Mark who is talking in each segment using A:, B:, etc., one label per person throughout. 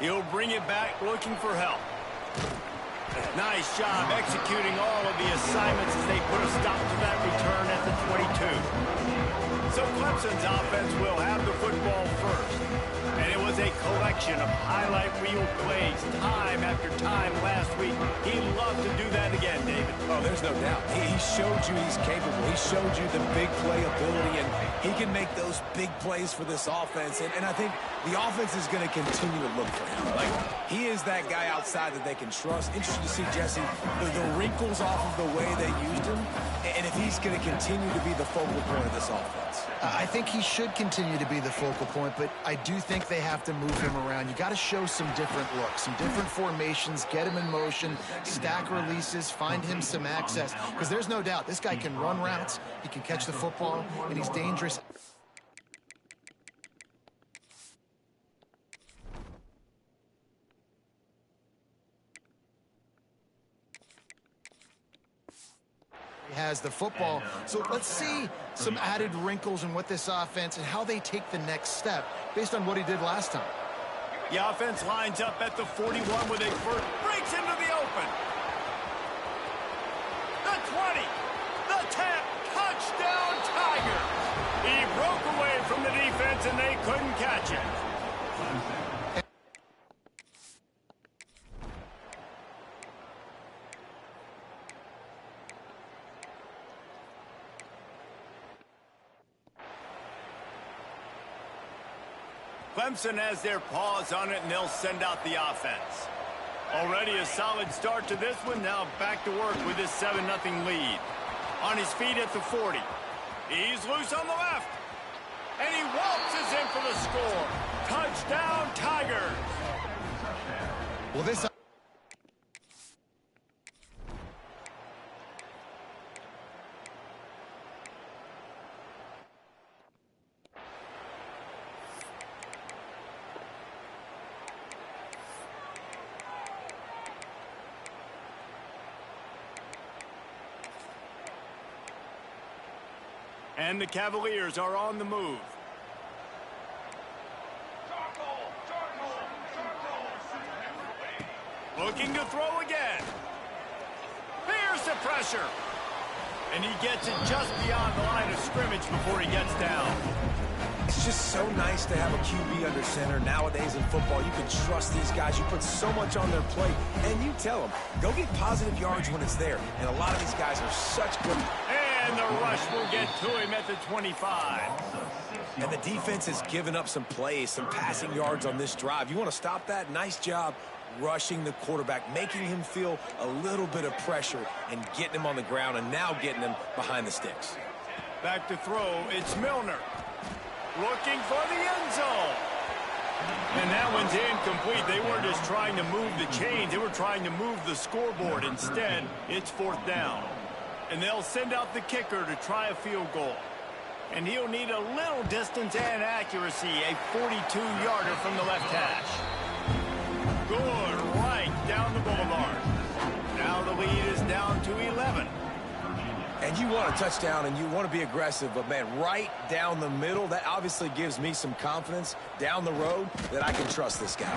A: He'll bring it back looking for help. Nice job executing all of the assignments as they put a stop to that return at the 22. So Clemson's offense will have the football first. And it was a collection of highlight reel plays time after time last week. He'd love to do that again, David.
B: Oh, there's no doubt. He showed you he's capable. He showed you the big play ability, and he can make those big plays for this offense. And I think the offense is going to continue to look for him. Like, he is that guy outside that they can trust. Interesting to see, Jesse, the wrinkles off of the way they used him, and if he's going to continue to be the focal point of this offense.
C: I think he should continue to be the focal point, but I do think they have to move him around. You got to show some different looks, some different formations, get him in motion, stack releases, find him some access, because there's no doubt this guy can run routes, he can catch the football, and he's dangerous. Has the football. So let's see some added wrinkles in what this offense and how they take the next step based on what he did last time.
A: The offense lines up at the 41 with a first, breaks into the open. The 20, the 10, touchdown Tigers. He broke away from the defense and they couldn't catch it. Clemson has their paws on it, and they'll send out the offense. Already a solid start to this one. Now back to work with this 7-0 lead. On his feet at the 40. He's loose on the left. And he waltzes in for the score. Touchdown, Tigers.
C: Well, this...
A: And the Cavaliers are on the move. Looking to throw again. Here's the pressure. And he gets it just beyond the line of scrimmage before he gets down.
B: It's just so nice to have a QB under center. Nowadays in football, you can trust these guys. You put so much on their plate, and you tell them, go get positive yards when it's there. And a lot of these guys are such good...
A: And the rush will get to him at the 25.
B: And the defense has given up some plays, some passing yards on this drive. You want to stop that? Nice job rushing the quarterback, making him feel a little bit of pressure and getting him on the ground and now getting him behind the sticks.
A: Back to throw, it's Milner. Looking for the end zone. And that one's incomplete. They weren't just trying to move the chains. They were trying to move the scoreboard. Instead, it's 4th down. And they'll send out the kicker to try a field goal. And he'll need a little distance and accuracy, a 42-yarder from the left hash. Good, right down the boulevard. Now the lead is down to 11.
B: And you want a touchdown and you want to be aggressive, but man, right down the middle, that obviously gives me some confidence down the road that I can trust this guy.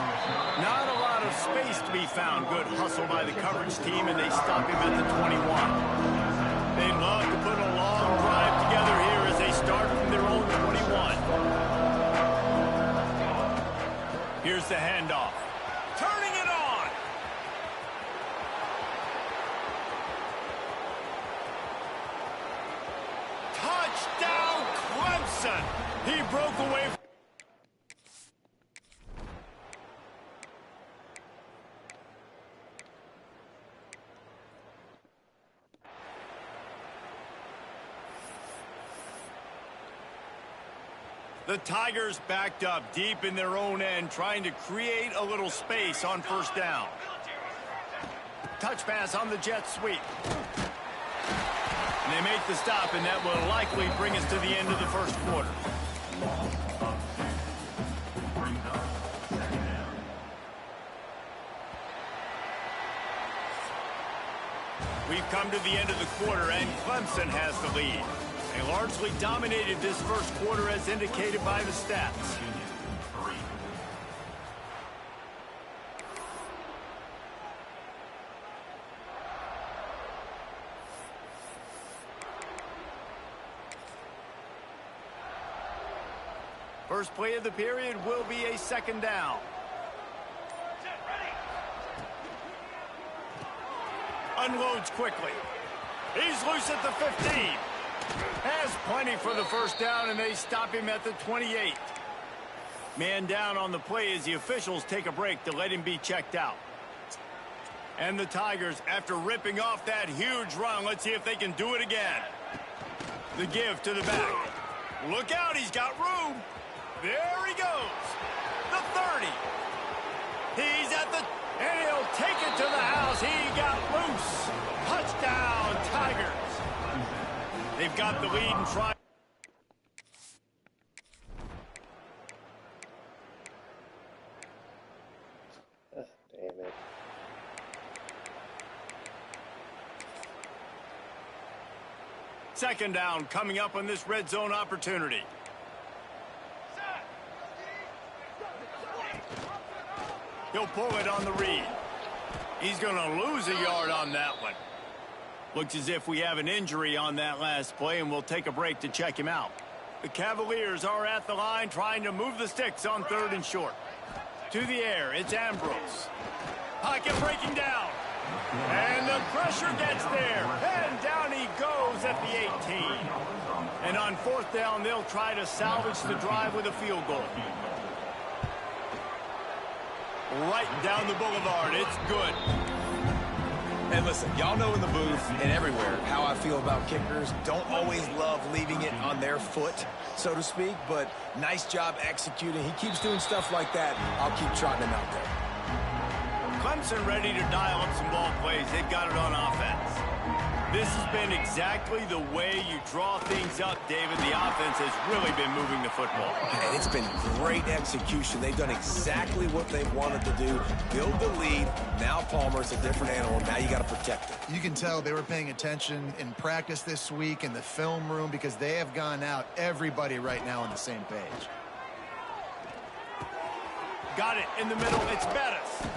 A: Not a lot of space to be found. Good hustle by the coverage team, and they stop him at the 21. They'd love to put a long drive together here as they start from their own 21. Here's the handoff. Turning it on. Touchdown, Clemson. He broke away from... The Tigers backed up deep in their own end, trying to create a little space on 1st down. Touch pass on the jet sweep. And they make the stop, and that will likely bring us to the end of the 1st quarter. We've come to the end of the quarter, and Clemson has the lead. They largely dominated this 1st quarter as indicated by the stats. First play of the period will be a second down. Unloads quickly. He's loose at the 15. Has plenty for the first down, and they stop him at the 28. Man down on the play as the officials take a break to let him be checked out. And the Tigers, after ripping off that huge run, let's see if they can do it again. The give to the back. Look out, he's got room. There he goes. The 30. He's at the... and he'll take it to the house. He got loose. Touchdown, Tigers. They've got the lead and try.
D: Damn it.
A: Second down coming up on this red zone opportunity. He'll pull it on the read. He's going to lose a yard on that one. Looks as if we have an injury on that last play, and we'll take a break to check him out. The Cavaliers are at the line trying to move the sticks on 3rd and short. To the air, it's Ambrose. Pocket breaking down. And the pressure gets there. And down he goes at the 18. And on 4th down, they'll try to salvage the drive with a field goal. Right down the boulevard. It's good.
B: And listen, y'all know in the booth and everywhere how I feel about kickers. Don't always love leaving it on their foot, so to speak, but nice job executing. He keeps doing stuff like that. I'll keep trotting him out there.
A: Clemson ready to dial up some ball plays. They've got it on offense. This has been exactly the way you draw things up, David. The offense has really been moving the football.
B: And it's been great execution. They've done exactly what they wanted to do. Build the lead. Now Palmer's a different animal. Now you got to protect it.
C: You can tell they were paying attention in practice this week in the film room because they have gone out, everybody right now on the same page.
A: Got it in the middle. It's Bettis.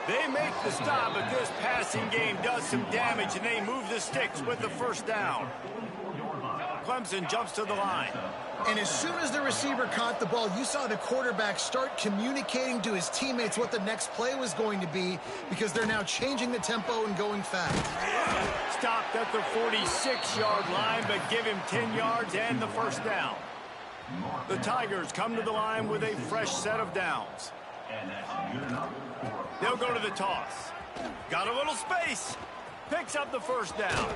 A: They make the stop, but this passing game does some damage, and they move the sticks with the first down. Clemson jumps to the line.
C: And as soon as the receiver caught the ball, you saw the quarterback start communicating to his teammates what the next play was going to be because they're now changing the tempo and going fast.
A: Stopped at the 46-yard line, but give him 10 yards and the first down. The Tigers come to the line with a fresh set of downs. They'll go to the toss. Got a little space. Picks up the first down.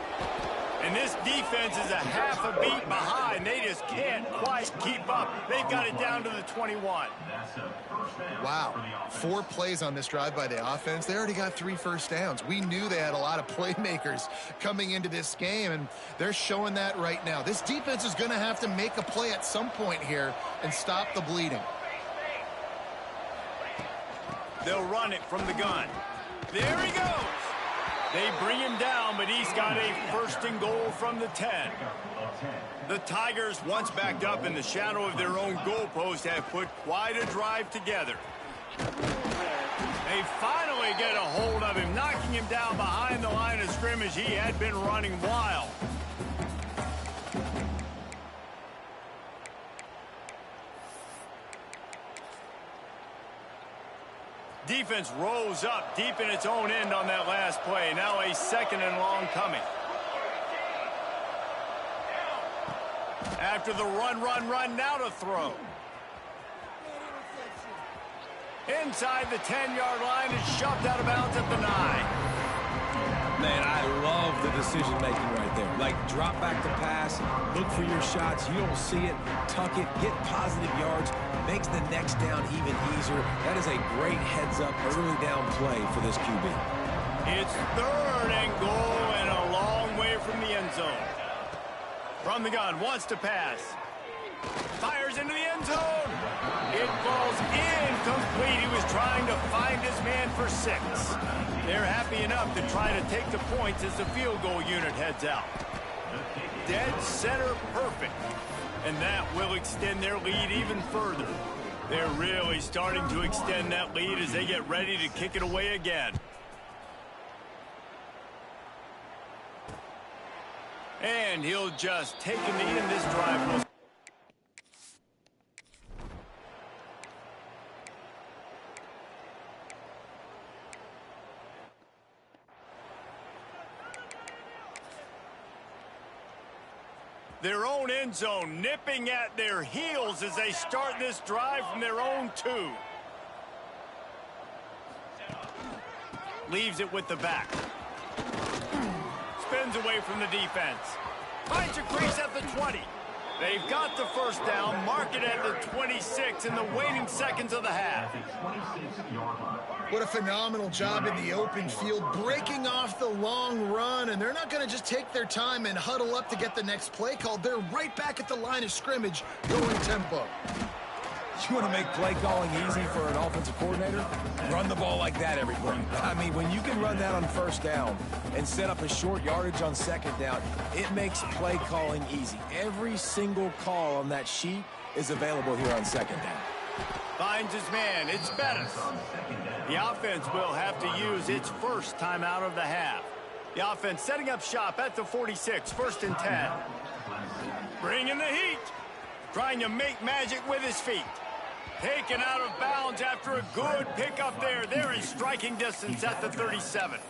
A: And this defense is a half a beat behind. They just can't quite keep up. They've got it down to the 21.
C: Wow. 4 plays on this drive by the offense. They already got 3 first downs. We knew they had a lot of playmakers coming into this game, and they're showing that right now. This defense is going to have to make a play at some point here and stop the bleeding.
A: They'll run it from the gun. There he goes. They bring him down, but he's got a 1st and goal from the 10. The Tigers, once backed up in the shadow of their own goalpost, have put quite a drive together. They finally get a hold of him, knocking him down behind the line of scrimmage. He had been running wild. Defense rolls up deep in its own end on that last play. Now a 2nd and long coming. After the run, now to throw. Inside the 10-yard line, it's shoved out of bounds at the 9.
B: Man, I love the decision-making right there. Like, drop back to pass, look for your shots. You don't see it, tuck it, get positive yards, makes the next down even easier. That is a great heads-up, early down play for this QB.
A: It's 3rd and goal and a long way from the end zone. From the gun, wants to pass. Fires into the end zone. It falls incomplete. He was trying to find his man for 6. They're happy enough to try to take the points as the field goal unit heads out. Dead center perfect. And that will extend their lead even further. They're really starting to extend that lead as they get ready to kick it away again. And he'll just take a knee in this drive. Their own end zone nipping at their heels as they start this drive from their own 2. Leaves it with the back. Spins away from the defense. Finds a crease at the 20. They've got the first down, mark it at the 26 in the waning seconds of the half.
C: What a phenomenal job in the open field, breaking off the long run, and they're not going to just take their time and huddle up to get the next play called. They're right back at the line of scrimmage, going tempo.
B: You want to make play calling easy for an offensive coordinator? Run the ball like that every play. I mean, when you can run that on first down and set up a short yardage on second down, it makes play calling easy. Every single call on that sheet is available here on second down.
A: Finds his man. It's Bettis. The offense will have to use its first timeout of the half. The offense setting up shop at the 46, 1st and 10. Bringing the heat. Trying to make magic with his feet. Taken out of bounds after a good pickup there. They're in striking distance at the 37.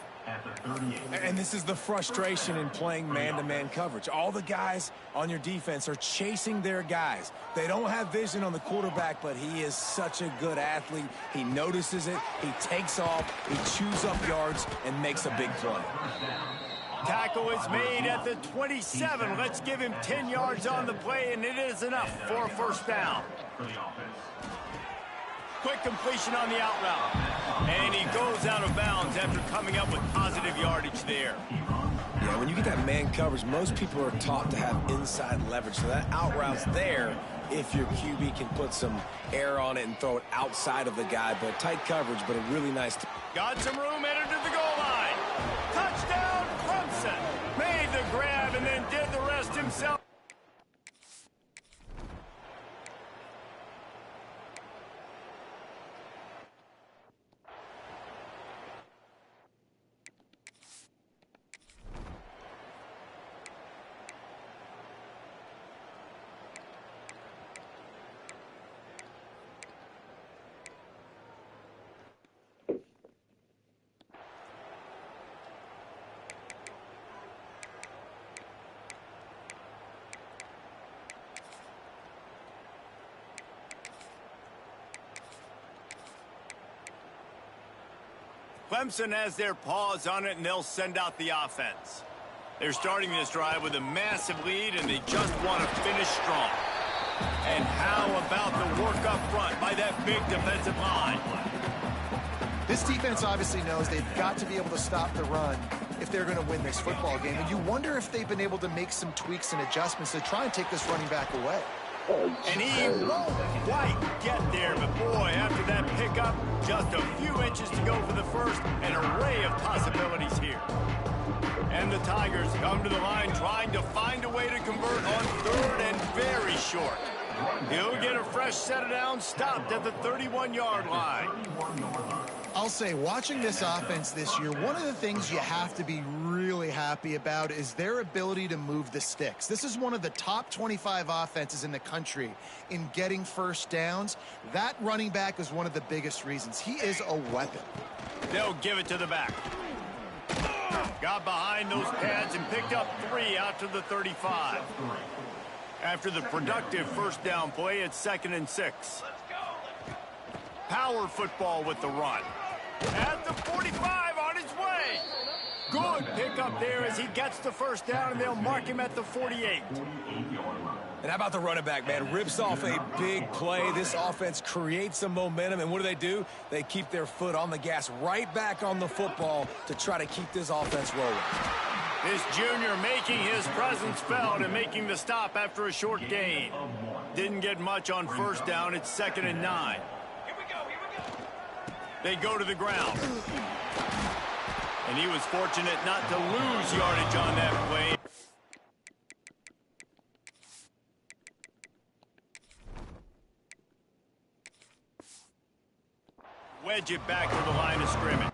B: And this is the frustration in playing man-to-man coverage. All the guys on your defense are chasing their guys. They don't have vision on the quarterback, but he is such a good athlete. He notices it, he takes off, he chews up yards, and makes a big play.
A: Tackle is made at the 27. Let's give him 10 yards on the play, and it is enough for a first down. Quick completion on the out route. And he goes out of bounds after coming up with positive yardage there.
B: Yeah, when you get that man coverage, most people are taught to have inside leverage. So that out route's there if your QB can put some air on it and throw it outside of the guy. But tight coverage, but a really nice...
A: Got some room, headed to the goal line. Touchdown, Clemson. Made the grab and then did the rest himself. Clemson has their paws on it, and they'll send out the offense. They're starting this drive with a massive lead, and they just want to finish strong. And how about the work up front by that big defensive line?
C: This defense obviously knows they've got to be able to stop the run if they're going to win this football game. And you wonder if they've been able to make some tweaks and adjustments to try and take this running back away.
A: And he won't quite get there, but boy, after that pickup, just a few inches to go for the first, an array of possibilities here. And the Tigers come to the line trying to find a way to convert on 3rd and very short. He'll get a fresh set of downs, stopped at the 31-yard line.
C: I'll say, watching this offense this year, one of the things you have to be really happy about is their ability to move the sticks. This is one of the top 25 offenses in the country in getting first downs. That running back is one of the biggest reasons. He is a weapon.
A: They'll give it to the back. Got behind those pads and picked up 3 out to the 35. After the productive first down play, it's 2nd and 6. Power football with the run. At the 45, on his way. Good pickup there as he gets the first down, and they'll mark him at the 48.
B: And how about the running back, man? Rips off a big play. This offense creates some momentum, and what do? They keep their foot on the gas right back on the football to try to keep this offense rolling.
A: This junior making his presence felt and making the stop after a short gain. Didn't get much on first down. It's 2nd and 9. They go to the ground. And he was fortunate not to lose yardage on that play. Wedge it back to the line of scrimmage.